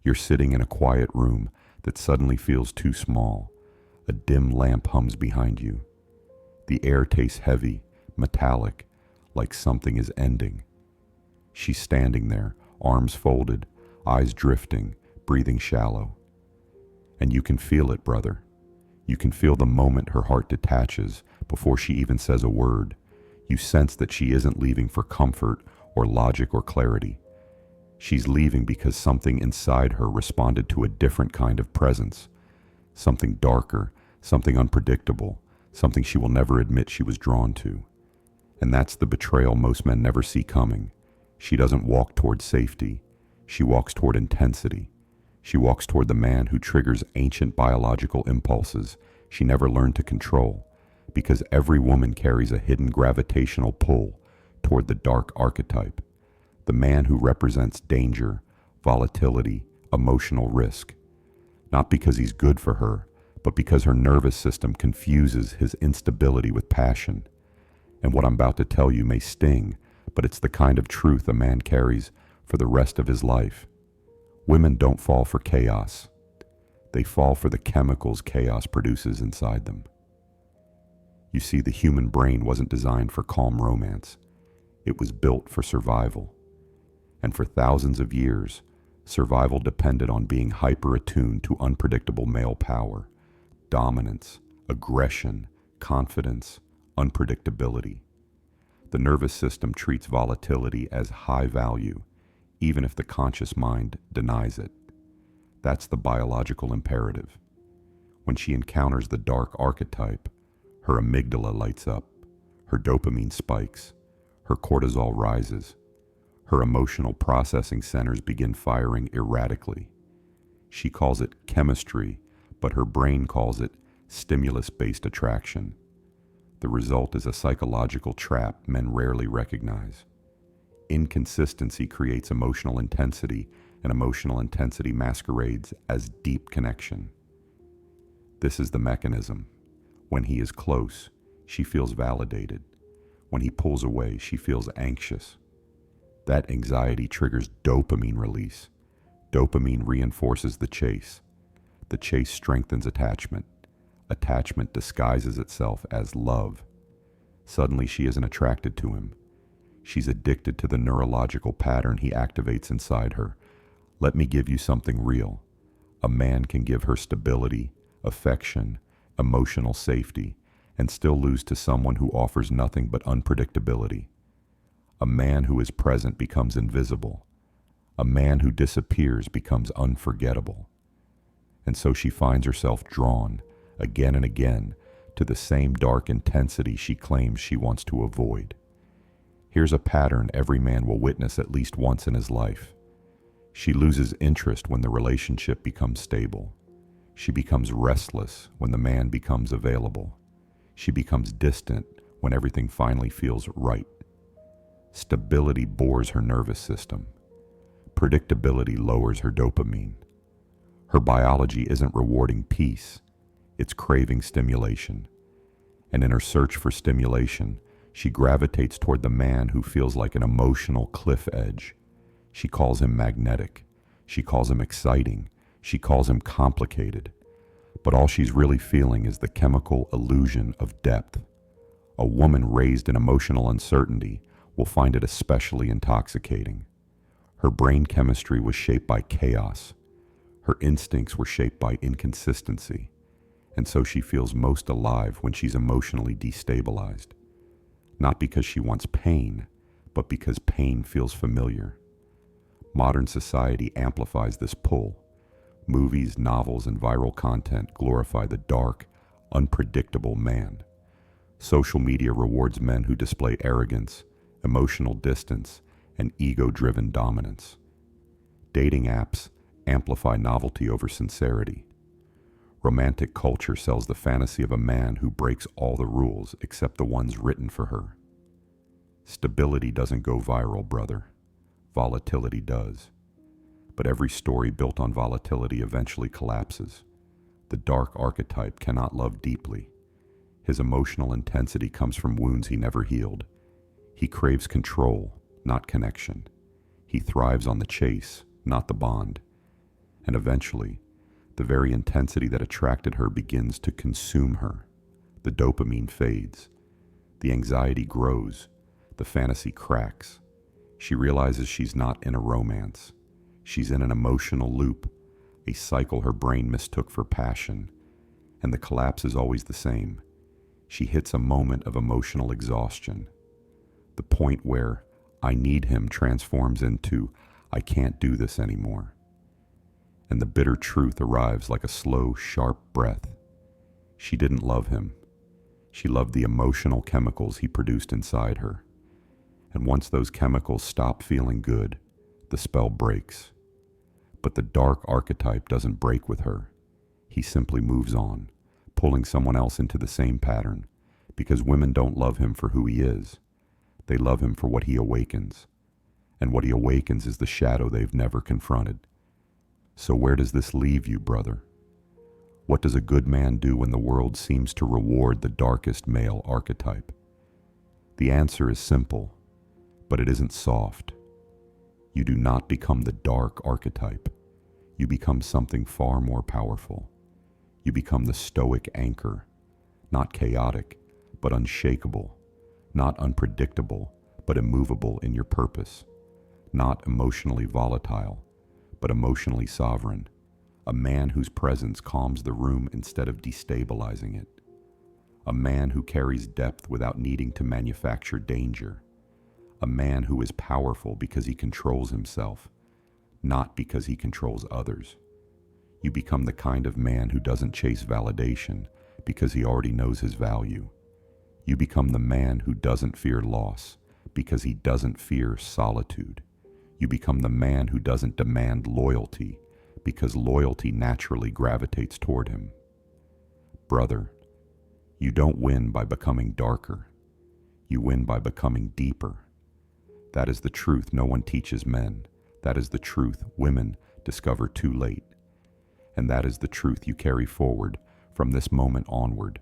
You're sitting in a quiet room that suddenly feels too small. A dim lamp hums behind you. The air tastes heavy, metallic, like something is ending. She's standing there, arms folded, eyes drifting, breathing shallow. And you can feel it, brother. You can feel the moment her heart detaches before she even says a word. You sense that she isn't leaving for comfort or logic or clarity. She's leaving because something inside her responded to a different kind of presence. Something darker, something unpredictable, something she will never admit she was drawn to. And that's the betrayal most men never see coming. She doesn't walk toward safety. She walks toward intensity. She walks toward the man who triggers ancient biological impulses she never learned to control, because every woman carries a hidden gravitational pull toward the dark archetype, the man who represents danger, volatility, emotional risk. Not because he's good for her, but because her nervous system confuses his instability with passion. And what I'm about to tell you may sting, but it's the kind of truth a man carries for the rest of his life. Women don't fall for chaos. They fall for the chemicals chaos produces inside them. You see, the human brain wasn't designed for calm romance. It was built for survival. And for thousands of years, survival depended on being hyper-attuned to unpredictable male power, dominance, aggression, confidence, unpredictability. The nervous system treats volatility as high value, even if the conscious mind denies it. That's the biological imperative. When she encounters the dark archetype, her amygdala lights up, her dopamine spikes, her cortisol rises, her emotional processing centers begin firing erratically. She calls it chemistry, but her brain calls it stimulus-based attraction. The result is a psychological trap men rarely recognize. Inconsistency creates emotional intensity, and emotional intensity masquerades as deep connection. This is the mechanism. When he is close, she feels validated. When he pulls away, she feels anxious. That anxiety triggers dopamine release. Dopamine reinforces the chase. The chase strengthens attachment. Attachment disguises itself as love. Suddenly she isn't attracted to him. She's addicted to the neurological pattern he activates inside her. Let me give you something real. A man can give her stability, affection, emotional safety, and still lose to someone who offers nothing but unpredictability. A man who is present becomes invisible. A man who disappears becomes unforgettable. And so she finds herself drawn, again and again, to the same dark intensity she claims she wants to avoid. Here's a pattern every man will witness at least once in his life. She loses interest when the relationship becomes stable. She becomes restless when the man becomes available. She becomes distant when everything finally feels right. Stability bores her nervous system. Predictability lowers her dopamine. Her biology isn't rewarding peace, it's craving stimulation. And in her search for stimulation, she gravitates toward the man who feels like an emotional cliff edge. She calls him magnetic. She calls him exciting. She calls him complicated. But all she's really feeling is the chemical illusion of depth. A woman raised in emotional uncertainty will find it especially intoxicating. Her brain chemistry was shaped by chaos. Her instincts were shaped by inconsistency. And so she feels most alive when she's emotionally destabilized. Not because she wants pain, but because pain feels familiar. Modern society amplifies this pull. Movies, novels, and viral content glorify the dark, unpredictable man. Social media rewards men who display arrogance, emotional distance, and ego-driven dominance. Dating apps amplify novelty over sincerity. Romantic culture sells the fantasy of a man who breaks all the rules except the ones written for her. Stability doesn't go viral, brother. Volatility does. But every story built on volatility eventually collapses. The dark archetype cannot love deeply. His emotional intensity comes from wounds he never healed. He craves control, not connection. He thrives on the chase, not the bond. And eventually, the very intensity that attracted her begins to consume her. The dopamine fades. The anxiety grows. The fantasy cracks. She realizes she's not in a romance. She's in an emotional loop, a cycle her brain mistook for passion. And the collapse is always the same. She hits a moment of emotional exhaustion. The point where I need him transforms into I can't do this anymore. And the bitter truth arrives like a slow, sharp breath. She didn't love him. She loved the emotional chemicals he produced inside her. And once those chemicals stop feeling good, the spell breaks. But the dark archetype doesn't break with her. He simply moves on, pulling someone else into the same pattern, because women don't love him for who he is. They love him for what he awakens. And what he awakens is the shadow they've never confronted. So where does this leave you, brother? What does a good man do when the world seems to reward the darkest male archetype? The answer is simple, but it isn't soft. You do not become the dark archetype. You become something far more powerful. You become the stoic anchor, not chaotic, but unshakable, not unpredictable, but immovable in your purpose, not emotionally volatile, but emotionally sovereign, a man whose presence calms the room instead of destabilizing it, a man who carries depth without needing to manufacture danger, a man who is powerful because he controls himself, not because he controls others. You become the kind of man who doesn't chase validation because he already knows his value. You become the man who doesn't fear loss because he doesn't fear solitude. You become the man who doesn't demand loyalty because loyalty naturally gravitates toward him. Brother, you don't win by becoming darker. You win by becoming deeper. That is the truth no one teaches men. That is the truth women discover too late. And that is the truth you carry forward from this moment onward.